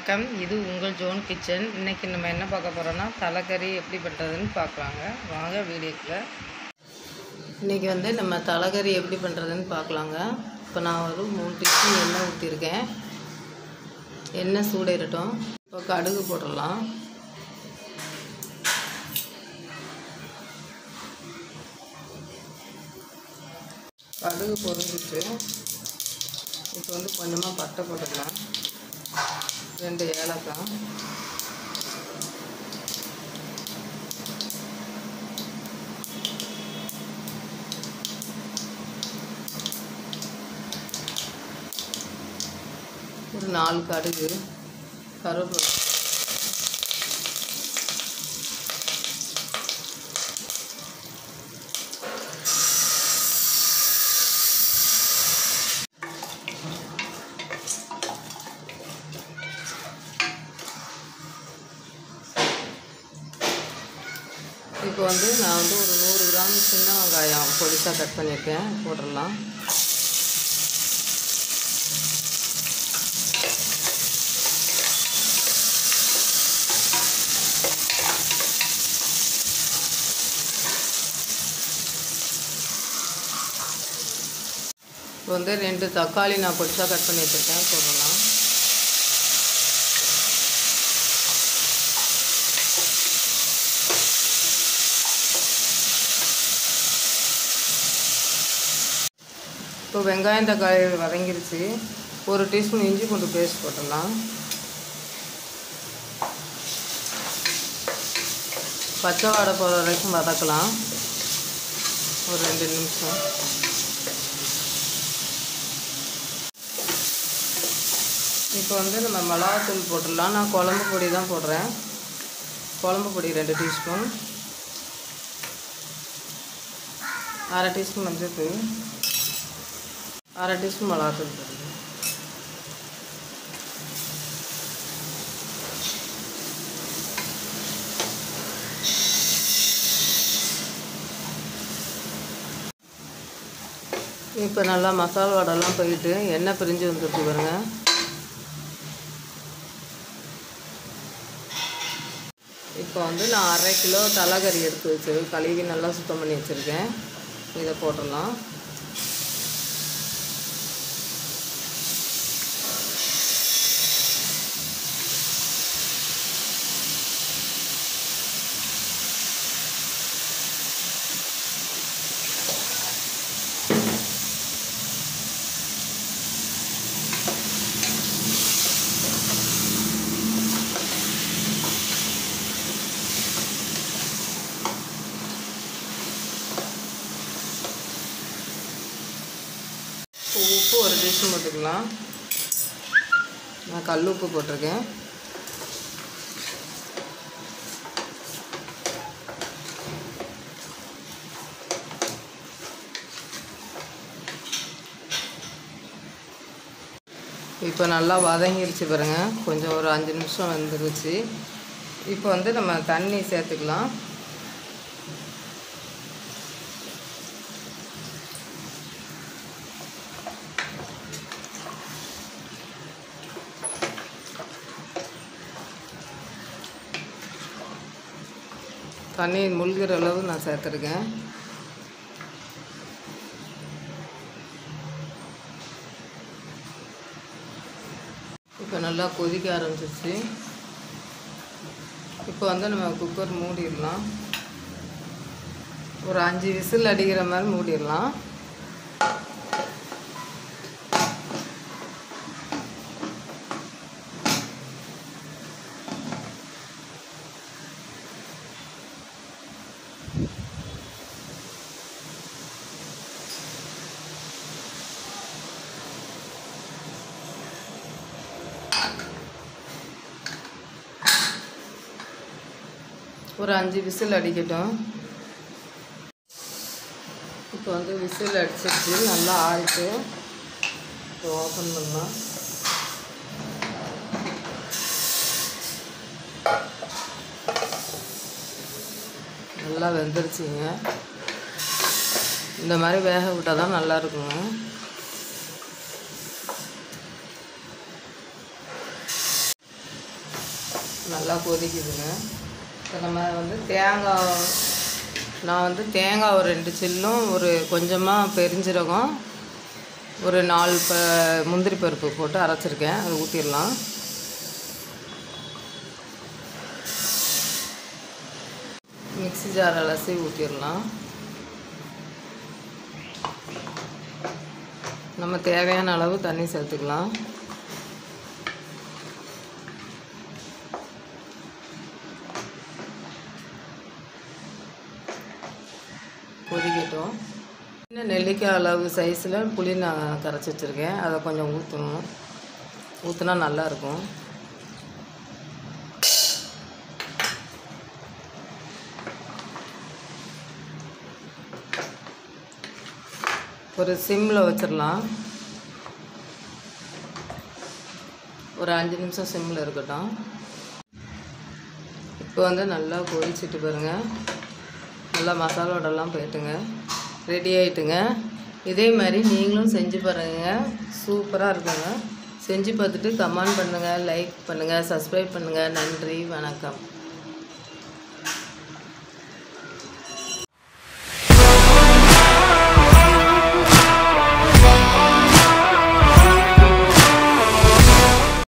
வணக்கம். இது உங்கள் ஜோன் கிச்சன். இன்றைக்கி நம்ம என்ன பார்க்க போகிறோன்னா தலைக்கறி எப்படி பண்ணுறதுன்னு பார்க்கலாங்க. வாங்க வீடியோக்குள்ள. இன்றைக்கி நம்ம தலைக்கறி எப்படி பண்ணுறதுன்னு பார்க்கலாங்க. இப்போ நான் ஒரு 3 டீஸ்பூன் எண்ணெய் ஊற்றிருக்கேன். எண்ணெய் சூடேறட்டும். இப்போ கடுகு போட்டுடலாம். கடுகு பொரிஞ்சிட்டு இப்போ கொஞ்சமாக பட்டை போட்டுக்கலாம். 2 ஏலக்காய், ஒரு 4 கடுகு, கருவேப்பிலை, இப்போ நான் ஒரு 100 கிராம் சின்ன வெங்காயம் பொடிசாக கட் பண்ணியிருக்கேன், போட்டுடலாம். இப்போ 2 தக்காளி நான் பொடிசாக கட் பண்ணி வச்சுருக்கேன், போடலாம். இப்போ வெங்காயம் தக்காளி வதங்கிருச்சு. 1 டீஸ்பூன் இஞ்சி பூண்டு பேஸ்ட் போட்டுடலாம். பச்சை வாடை போகிற வரைக்கும் வதக்கலாம், ஒரு 2 நிமிஷம். இப்போ நம்ம மிளகாத்தூள் போட்டுடலாம். நான் குழம்பு பொடி தான் போடுறேன். குழம்பு பொடி 2 டீஸ்பூன், 1/2 டீஸ்பூன் மஞ்சள்தூள், 1/2 டீஸ்பூன் மிளகாத்தூள் போடுங்க. இப்போ நல்லா மசாலா வடைலாம் போயிட்டு எண்ணெய் பிரிஞ்சு வந்துருக்கு பாருங்க. இப்போ நான் 1/2 கிலோ தலைக்கறி எடுத்து வச்சுருக்கேன். கழுவி நல்லா சுத்தம் பண்ணி வச்சுருக்கேன். இதை போட்டுடலாம். உப்பு 1 டீஸ்பூன் போட்டுக்கலாம். நான் கல் உப்பு போட்டிருக்கேன். இப்போ நல்லா வதங்கிருச்சு பாருங்க. கொஞ்சம் ஒரு 5 நிமிஷம் வந்துருச்சு. இப்போ நம்ம தண்ணி சேர்த்துக்கலாம். தண்ணி முழுகிற அளவு நான் சேர்த்துருக்கேன். இப்போ நல்லா கொதிக்க ஆரம்பிச்சிருச்சு. இப்போ நம்ம குக்கர் மூடிடலாம். ஒரு 5 விசில் அடிக்கிற மாதிரி மூடிடலாம். ஒரு 5 விசில் அடிக்கட்டும். இப்போ விசில் அடிச்சிருச்சு, நல்லா ஆயிட்டு. இப்போ ஓப்பன் பண்ணலாம். நல்லா வெந்துருச்சுங்க. இந்த மாதிரி வேக விட்டால் தான் நல்லா இருக்குங்க. நல்லா கொதிக்குதுங்க. இப்போ நம்ம வந்து தேங்காய், நான் வந்து தேங்காய் ஒரு 2 சில்லும் ஒரு கொஞ்சமாக பெருஞ்சீரகம் ஒரு 4 முந்திரி பருப்பு போட்டு அரைச்சிருக்கேன். அதை ஊற்றிடலாம். மிக்ஸி ஜார் அலசி ஊற்றிடலாம். நம்ம தேவையான அளவு தண்ணி சேர்த்துக்கலாம். கொதிக்கட்டும். இன்னும் நெல்லிக்காய் அளவு சைஸில் புளி நான் கரைச்சி வச்சுருக்கேன். அதை கொஞ்சம் ஊற்றணும். ஊற்றினா நல்லாயிருக்கும். ஒரு சிம்மில் வச்சிடலாம். ஒரு 5 நிமிஷம் சிம்மில் இருக்கட்டும். இப்போ வந்து நல்லா கொதிச்சுட்டு பாருங்கள். நல்லா மசாலோடெல்லாம் போயிட்டுங்க, ரெடி ஆகிட்டுங்க. இதே மாதிரி நீங்களும் செஞ்சு பாருங்கள். சூப்பராக இருக்குங்க. செஞ்சு பார்த்துட்டு கமெண்ட் பண்ணுங்கள், லைக் பண்ணுங்கள், சப்ஸ்கிரைப் பண்ணுங்கள். நன்றி, வணக்கம்.